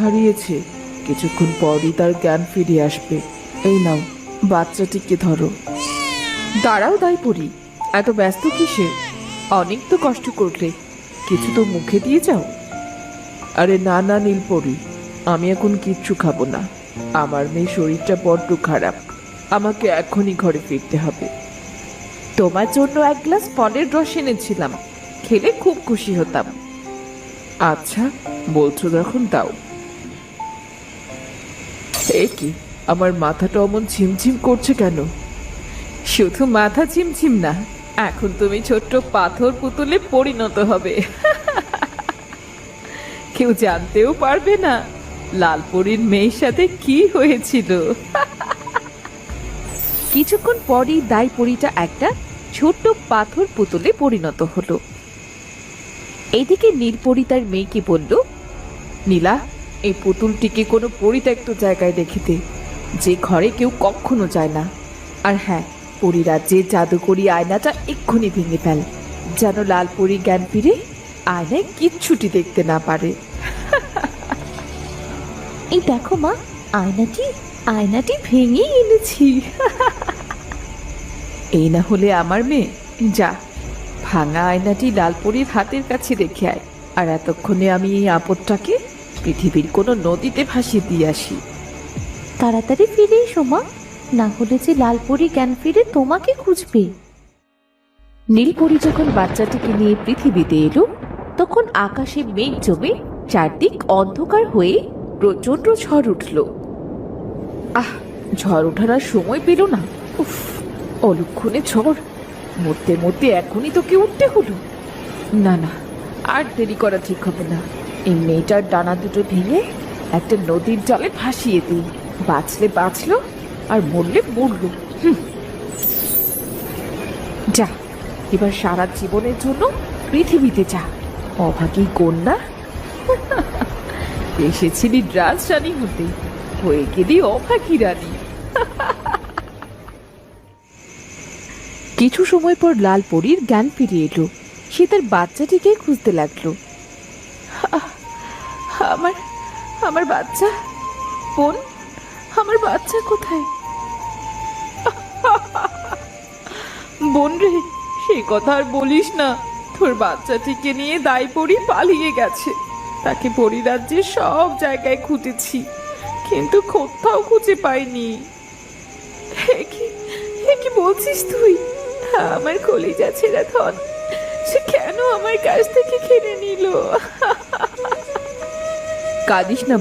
হারিয়েছে, কিছুক্ষণ পরই তার জ্ঞান ফিরে আসবে। এই নাও, বাচ্চাটিকে ধরো। দাঁড়াও দাইপড়ি, এত ব্যস্ত কিসে? অনেক তো কষ্ট করলে, কিছু তো মুখে দিয়ে যাও। আরে না না নীলপরি, আমি এখন কিচ্ছু খাবো না। আমার মেয়ে শরীরটা বড্ড খারাপ, আমাকে এখনই ঘরে ফিরতে হবে। তোমার জন্য এক গ্লাস ফলের রস এনেছিলাম, খেলে খুব খুশি হতাম। আচ্ছা, বলছো যখন দাও। এ কি, আমার মাথাটা অমন ঝিমঝিম করছে কেন? শুধু মাথা ঝিমঝিম না, এখন তুমি ছোট্ট পাথর পুতুলে পরিণত হবে। কেউ জানতেও পারবে না লালপরীর মেয়ের সাথে কি হয়েছিল। কিছুক্ষণ পরই দাইপড়িটা একটা ছোট্ট পাথর পুতুলে পরিণত হলো। এদিকে নীলপরি তার মেয়েকে বলল, নীলা, এই পুতুলটিকে কোনো পরিত্যক্ত জায়গায় রেখে দে, যে ঘরে কেউ কখনো যায় না। আর হ্যাঁ, পরিরাজ্যের জাদুকরি আয়নাটা এক্ষুনি ভেঙে ফেল, যেন লালপরি জ্ঞান ফিরে আয়নায় কিচ্ছুটি দেখতে না পারে। এই দেখো মা, আয়নাটি আয়নাটি ভেঙে এনেছি। এই না হলে আমার মেয়ে, যা, ভাঙা আয়নাটি লালপরির হাতের কাছে রেখে আয়, আর এতক্ষণে আমি এই আপদটাকে পৃথিবীর কোনো নদীতে ভাসিয়ে দিয়ে আসি। তাড়াতাড়ি ফিরে এসো মা, না হলে যে লালপরি জ্ঞান ফিরে তোমাকে খুঁজবে। নীলপরি যখন বাচ্চাটিকে নিয়ে পৃথিবীতে এলো, তখন আকাশে মেঘ জমে চারদিক অন্ধকার হয়ে প্রচন্ড ঝড় উঠল। আহ, ঝড় ওঠার আর সময় পেল না। উফ, অলক্ষণে ঝড়, মরতে মরতে এখনই তোকে উঠতে হলো। না না, আর দেরি করা ঠিক হবে না। এই মেয়েটার ডানা দুটো ভেঙে একটা নদীর জলে ভাসিয়ে দিই, বাঁচলে বাঁচলো, আর মরলে মরলো। যা, এবার সারা জীবনের জন্য পৃথিবীতে যা, অভাগী কন্যা। এসেছিলি রাজরানী হতে, হয়ে গেলি অভাগী রানী। কিছু সময় পর লালপরীর জ্ঞান ফিরে এলো। সে তার বাচ্চাটিকে খুঁজতে লাগলো। আমার আমার বাচ্চা, বোন, আমার বাচ্চা কোথায়? বোন রে, সে কথা আর বলিস না। তোর বাচ্চাটিকে নিয়ে দাইপড়ি পালিয়ে গেছে। তাকে পরিরাজ্যের সব জায়গায় খুঁজেছি, কিন্তু কোথাও খুঁজে পাইনি। এ কি বলছিস তুই? আমার কলিজা ছেঁড়া ধন সে কেন আমার কাছ থেকে কেড়ে নিল? কাঁদিস না।